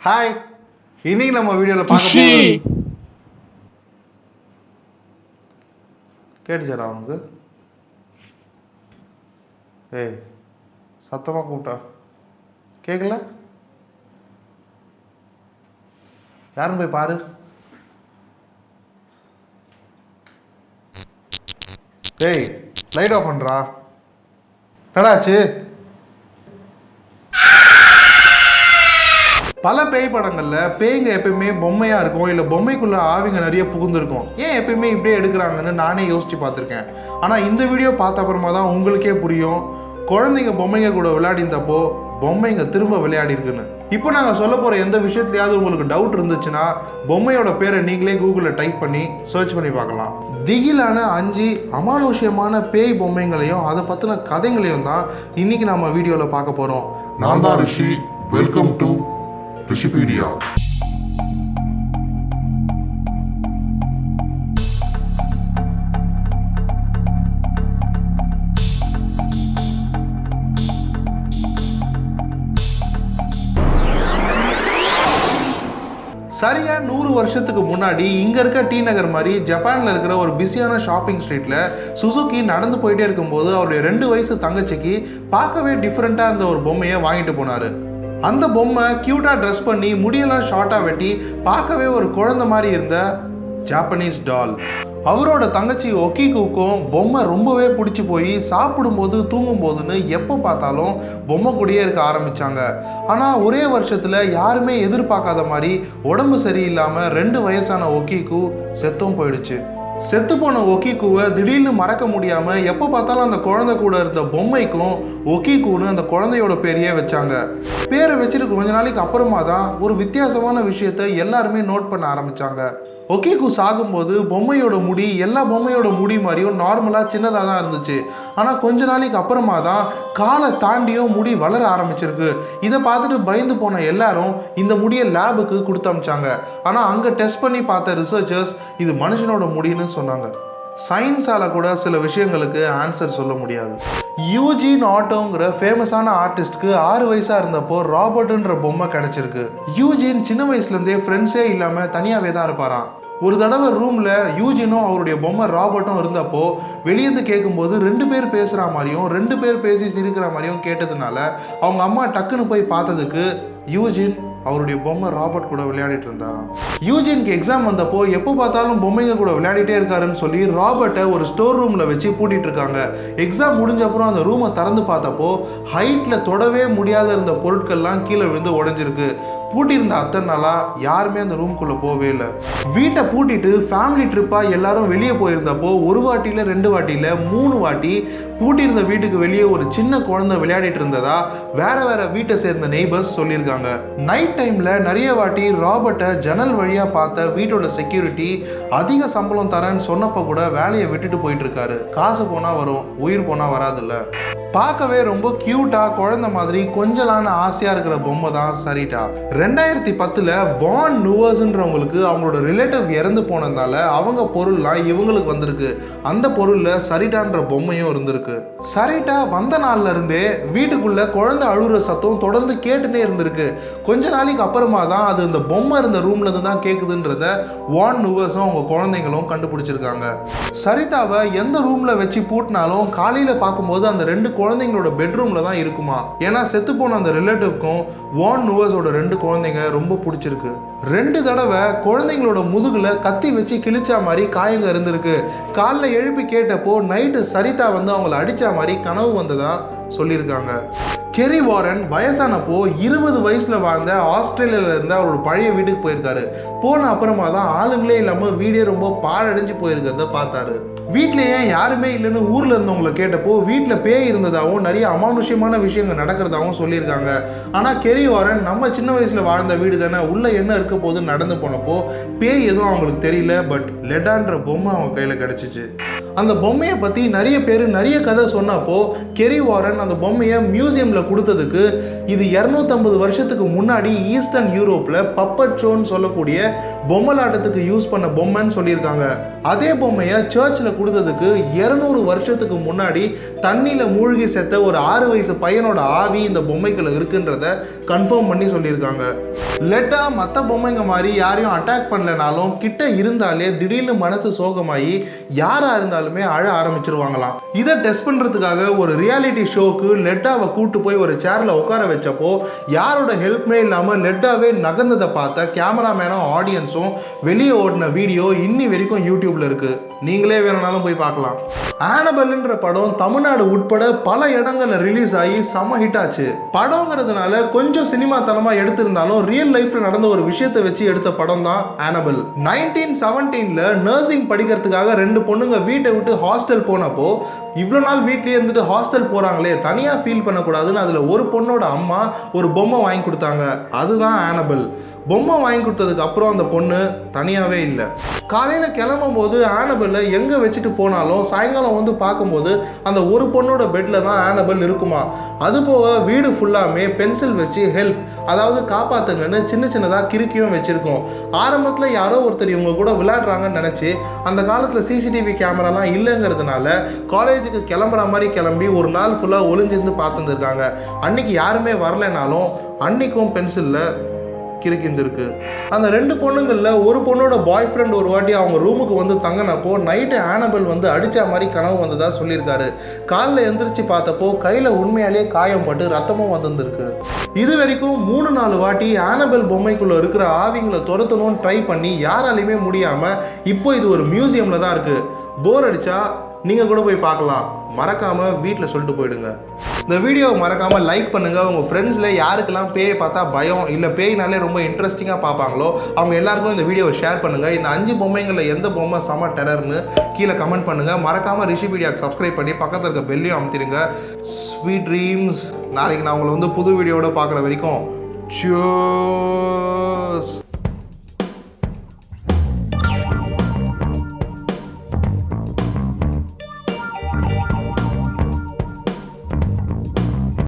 Hi, இன்னைக்கு நம்ம வீடியோவில் பார்க்க போகிறது கேட்டுச்சாரா அவனுக்கு? ஏய், சத்தமாக கூப்பிட்டா கேட்கல? யாரும் போய் பாரு. ஏய், லைட் ஆஃப் பண்ணுறா. என்னடாச்சு? பல பேய் படங்களில் பேய்ங்க எப்பயுமே பொம்மையாக இருக்கும், இல்லை பொம்மைக்குள்ளே ஆவிங்க நிறைய புகுந்துருக்கும். ஏன் எப்பயுமே இப்படியே எடுக்கிறாங்கன்னு நானே யோசித்து பார்த்துருக்கேன். ஆனால் இந்த வீடியோ பார்த்த அப்புறமா தான் உங்களுக்கே புரியும், குழந்தைங்க பொம்மைங்க கூட விளையாடிந்தப்போ பொம்மைங்க திரும்ப விளையாடி இருக்குன்னு. இப்போ நாங்கள் சொல்ல போகிற எந்த விஷயத்துலையாவது உங்களுக்கு டவுட் இருந்துச்சுன்னா பொம்மையோட பேரை நீங்களே கூகுளில் டைப் பண்ணி சர்ச் பண்ணி பார்க்கலாம். திகிலான 5 அமானுஷ்யமான பேய் பொம்மைங்களையும் அதை பற்றின கதைகளையும் தான் இன்னைக்கு நம்ம வீடியோவில் பார்க்க போகிறோம். நான் தான் ரிஷி. Welcome to Rishipedia. சரியா 100 வருஷத்துக்கு முன்னாடி இங்க இருக்க டி நகர் மாதிரி ஜப்பான்ல இருக்கிற ஒரு பிஸியான ஷாப்பிங் ஸ்ட்ரீட்ல சுசுகி நடந்து போயிட்டே இருக்கும்போது அவருடைய 2 வயசு தங்கச்சிக்கு பார்க்கவே டிஃப்ரெண்டா இருந்த ஒரு பொம்மையை வாங்கிட்டு போனாரு. அந்த பொம்மை கியூட்டா ட்ரெஸ் பண்ணி முடியெல்லாம் ஷார்ட்டா வெட்டி பார்க்கவே ஒரு குழந்தை மாதிரி இருந்த ஜாப்பனீஸ் டால். அவரோட தங்கச்சி ஒக்கிக்குக்கும் பொம்மை ரொம்பவே பிடிச்சி போய் சாப்பிடும்போது தூங்கும் போதுன்னு எப்போ பார்த்தாலும் பொம்மை கூடயே இருக்க ஆரம்பித்தாங்க. ஆனால் ஒரே வருஷத்தில் யாருமே எதிர்பார்க்காத மாதிரி உடம்பு சரியில்லாமல் 2 வயசான ஒக்கிக்கு செத்தும் போயிடுச்சு. செத்து போன ஒக்கிக்குவை திடீர்னு மறக்க முடியாமல் எப்போ பார்த்தாலும் அந்த குழந்தை கூட இருந்த பொம்மைக்கும் ஒக்கிக்குன்னு அந்த குழந்தையோட பேரையே வச்சாங்க. பேரை வச்சுட்டு கொஞ்ச நாளைக்கு அப்புறமா தான் ஒரு வித்தியாசமான விஷயத்தை எல்லாருமே நோட் பண்ண ஆரம்பித்தாங்க. ஒக்கிக்கு சாகும்போது பொம்மையோட முடி எல்லா பொம்மையோட முடி மாதிரியும் நார்மலாக சின்னதாக தான் இருந்துச்சு. ஆனால் கொஞ்ச நாளைக்கு அப்புறமா தான் காலை தாண்டியும் முடி வளர ஆரம்பிச்சிருக்கு. இதை பார்த்துட்டு பயந்து போன எல்லாரும் இந்த முடியை லேபுக்கு கொடுத்து அமிச்சாங்க. ஆனால் அங்கே டெஸ்ட் பண்ணி பார்த்த ரிசர்ச்சர்ஸ் இது மனுஷனோட முடின்னு சொன்னாங்க. சயின்ஸால் கூட சில விஷயங்களுக்கு ஆன்சர் சொல்ல முடியாது. யூஜின் ஆட்டோங்கிற ஃபேமஸான ஆர்டிஸ்ட்க்கு 6 வயசாக இருந்தப்போ ராபர்ட்ன்ற பொம்மை கிடச்சிருக்கு. யூஜின் சின்ன வயசுலேருந்தே ஃப்ரெண்ட்ஸே இல்லாமல் தனியாகவே தான் இருப்பாராம். ஒரு தடவை ரூமில் யூஜினும் அவருடைய பொம்மை ராபர்ட்டும் இருந்தப்போ வெளியேந்து கேட்கும்போது 2 பேர் பேசுகிற மாதிரியும் 2 பேர் பேசி சிரிக்கிற மாதிரியும் கேட்டதுனால அவங்க அம்மா டக்குன்னு போய் பார்த்ததுக்கு யூஜின் அவருடைய பொம்மை ராபர்ட் கூட விளையாடிட்டு இருந்தாராம். யூஜினுக்கு எக்ஸாம் வந்தப்போ எப்போ பார்த்தாலும் பொம்மைங்க கூட விளையாடிட்டே இருக்காருன்னு சொல்லி ராபர்ட்டை ஒரு ஸ்டோர் ரூமில் வச்சு பூட்டிட்டு இருக்காங்க. எக்ஸாம் முடிஞ்ச அப்புறம் அந்த ரூமை திறந்து பார்த்தப்போ ஹைட்டில் தொடவே முடியாத இருந்த பொருட்கள்லாம் கீழே விழுந்து உடஞ்சிருக்கு. பூட்டியிருந்த அத்தனை நாளாக யாருமே அந்த ரூம்குள்ளே போகவே இல்லை. வீட்டை பூட்டிட்டு ஃபேமிலி ட்ரிப்பாக எல்லாரும் வெளியே போயிருந்தப்போ 1 வாட்டியில் 2 வாட்டியில் 3 வாட்டி பூட்டியிருந்த வீட்டுக்கு வெளியே ஒரு சின்ன குழந்தை விளையாடிட்டு இருந்ததா வேற வீட்டை சேர்ந்த நெய்பர்ஸ் சொல்லியிருக்காங்க. நைட் டைமில் நிறைய வாட்டி ராபர்ட்டை ஜன்னல் வழியாக பார்த்த வீட்டோட செக்யூரிட்டி அதிக சம்பளம் தரேன்னு சொன்னப்போ கூட வேலையை விட்டுட்டு போயிட்டு இருக்காரு. காசு போனால் வரும், உயிர் போனால் வராதுல்ல. பார்க்கவே ரொம்ப கியூட்டாக குழந்தை மாதிரி கொஞ்சலான ஆசையாக இருக்கிற பொம்மை தான் சரிட்டா. 2010 வான் நுவர்ஸ்ன்றவங்களுக்கு அவங்களோட ரிலேட்டிவ் இறந்து போனதால அவங்க பொருள்லாம் இவங்களுக்கு வந்திருக்கு. அந்த பொருளில் சரிட்டான்ற பொம்மையும் இருந்திருக்கு. சரிட்டா வந்த நாள்ல இருந்தே வீட்டுக்குள்ள குழந்தை அழுகிற சத்தம் தொடர்ந்து கேட்டுட்டே இருந்திருக்கு. கொஞ்ச நாளைக்கு அப்புறமா தான் அது இந்த பொம்மை இருந்த ரூம்ல இருந்து தான் கேட்குதுன்றத வான் நுவர்ஸும் அவங்க குழந்தைங்களும் கண்டுபிடிச்சிருக்காங்க. சரிதாவை எந்த ரூம்ல வச்சு பூட்டினாலும் காலையில பார்க்கும்போது அந்த 2 குழந்தைங்களோட பெட்ரூம்ல தான் இருக்குமா. ஏன்னா செத்து போன அந்த ரிலேட்டிவ்க்கும் வான் நுவர்ஸோட 2 குழந்தைங்க ரொம்ப பிடிச்சிருக்கு. 2 தடவை குழந்தைங்களோட முதுகுல கத்தி வச்சு கிழிச்சா மாதிரி காயங்க இருந்திருக்கு. காலைல எழுப்பி கேட்டப்போ நைட்டு சரிதா வந்து அவங்கள அடிச்சா மாதிரி கனவு வந்ததா சொல்லியிருக்காங்க. கெரி வாரன் வயசானப்போ 20 வயசுல வாழ்ந்த ஆஸ்திரேலியால இருந்து அவரோட பழைய வீட்டுக்கு போயிருக்காரு. போன அப்புறமா தான் ஆளுங்களே இல்லாமல் வீடே ரொம்ப பாழடைஞ்சு போயிருக்கிறத பார்த்தாரு. வீட்டிலேயே யாருமே இல்லைன்னு ஊர்ல இருந்தவங்களை கேட்டப்போ வீட்டில் பேய் இருந்ததாகவும் நிறைய அமானுஷ்யமான விஷயங்கள் நடக்கிறதாகவும் சொல்லியிருக்காங்க. ஆனால் கெரி வாரன் நம்ம சின்ன வயசுல வாழ்ந்த வீடு தானே, உள்ள என்ன இருக்க போதுன்னு நடந்து போனப்போ பேய் எதுவும் அவங்களுக்கு தெரியல. பட் லெடான்ற பொம்மை அவங்க கையில் கிடைச்சிச்சு. அந்த பொம்மையை பற்றி நிறைய பேர் நிறைய கதை சொன்னப்போ கெரி வாரன் அந்த பொம்மையை மியூசியமில் கொடுத்ததுக்கு இது 250 வருஷத்துக்கு முன்னாடி ஈஸ்டர்ன் யூரோப்பில் பப்பட் ஷோன்னு சொல்லக்கூடிய பொம்மலாட்டத்துக்கு யூஸ் பண்ண பொம்மைன்னு சொல்லியிருக்காங்க. அதே பொம்மையை சர்ச்சில் கொடுத்ததுக்கு 200 வருஷத்துக்கு முன்னாடி தண்ணியில் மூழ்கி செத்த ஒரு 6 வயசு பையனோட ஆவி இந்த பொம்மைக்குள்ள இருக்குன்றத கன்ஃபார்ம் பண்ணி சொல்லியிருக்காங்க. லெட்டா மற்ற பொம்மைங்க மாதிரி யாரையும் அட்டாக் பண்ணலனாலும் கிட்ட இருந்தாலே திடீர்னு மனசு சோகமாகி யாராக இருந்தாலுமே அழ ஆரம்பிச்சிருவாங்களாம். இதை டெஸ்ட் பண்ணுறதுக்காக ஒரு ரியாலிட்டி ஷோக்கு லெட்டாவை கூட்டு போய் ஒரு சேரில் உட்கார வச்சப்போ யாரோட ஹெல்ப்மே இல்லாமல் லெட்டாவே நகர்ந்ததை பார்த்த கேமராமேனும் ஆடியன்ஸும் வெளியே ஓடின வீடியோ இன்னி வரைக்கும் யூடியூப்ல இருக்கு. நீங்களே வேணும்னாலும் போய் பார்க்கலாம். ஆனபெல்ன்ற படம் தமிழ்நாடு உட்பட பல இடங்கள்ல ரிலீஸ் ஆகி செம ஹிட் ஆச்சு. படங்கிறதுனால கொஞ்சம் சினிமா தனமாக எடுத்திருந்தாலும் ரியல் லைஃப்ல நடந்த ஒரு விஷயத்தை வச்சு எடுத்த படம் தான் ஆனபெல். 1917ல நர்சிங் படிக்கிறதுக்காக 2 பொண்ணுங்க வீட்டை விட்டு ஹாஸ்டல் போனப்போ இவ்வளோ நாள் வீட்லேயே இருந்துட்டு ஹாஸ்டல் போகிறாங்களே தனியாக ஃபீல் பண்ணக்கூடாதுன்னு அதில் ஒரு பொண்ணோட அம்மா ஒரு பொம்மை வாங்கி கொடுத்தாங்க. அதுதான் ஆனபெல். பொம்மை வாங்கி கொடுத்ததுக்கு அப்புறம் அந்த பொண்ணு தனியாகவே இல்லை. காலையில் கிளம்பும் போது ஆனபெல்லை எங்கே வச்சுட்டு போனாலும் சாயங்காலம் வந்து பார்க்கும்போது அந்த ஒரு பொண்ணோட பெட்டில் தான் ஆனபெல் இருக்குமா. அதுபோக வீடு ஃபுல்லாமே பென்சில் வச்சு ஹெல்ப், அதாவது காப்பாற்றுங்கன்னு சின்ன சின்னதாக கிறுக்கியும் வச்சுருக்கோம். ஆரம்பத்தில் யாரோ ஒருத்தர் இவங்க கூட விளையாடுறாங்கன்னு நினச்சி அந்த காலத்தில் சிசிடிவி கேமராலாம் இல்லைங்கிறதுனால காலேஜுக்கு கிளம்புற மாதிரி கிளம்பி ஒரு நாள் ஃபுல்லாக ஒளிஞ்சிருந்து பார்த்துருந்துருக்காங்க. அன்னைக்கு யாருமே வரலைனாலும் அன்னைக்கும் பென்சிலில் கிறுக்கிந்திருக்கு. அந்த 2 பொண்ணுங்களில் ஒரு பொண்ணோட பாய் ஃப்ரெண்ட் ஒரு வாட்டி அவங்க ரூமுக்கு வந்து தங்கினப்போ நைட்டு ஆனபெல் வந்து அடித்த மாதிரி கனவு வந்ததா சொல்லியிருக்காரு. காலில் எந்திரிச்சு பார்த்தப்போ கையில் உண்மையாலே காயம் பட்டு ரத்தமும் வந்திருக்கு. இது வரைக்கும் 3-4 வாட்டி ஆனபெல் பொம்மைக்குள்ளே இருக்கிற ஆவிங்களை துரத்தணும்னு ட்ரை பண்ணி யாராலையுமே முடியாமல் இப்போ இது ஒரு மியூசியமில் தான் இருக்குது. போர் அடித்தா நீங்கள் கூட போய் பார்க்கலாம். மறக்காமல் வீட்டில் சொல்லிட்டு போயிடுங்க. இந்த வீடியோவை மறக்காமல் லைக் பண்ணுங்கள். உங்கள் ஃப்ரெண்ட்ஸில் யாருக்கெல்லாம் பேயை பார்த்தா பயம் இல்லை பேயினாலே ரொம்ப இன்ட்ரெஸ்டிங்காக பார்ப்பாங்களோ அவங்க எல்லாருக்கும் இந்த வீடியோவை ஷேர் பண்ணுங்கள். இந்த 5 பொம்மைங்களில் எந்த பொம்மை செம டெரர்னு கீழே கமெண்ட் பண்ணுங்கள். மறக்காமல் ரிஷிபீடியாக்கு சப்ஸ்கிரைப் பண்ணி பக்கத்தில் இருக்க பெல்லையும் அமுத்திடுங்க. Sweet dreams. நாளைக்கு நான் உங்களை வந்து புது வீடியோவோட பார்க்குற வரைக்கும்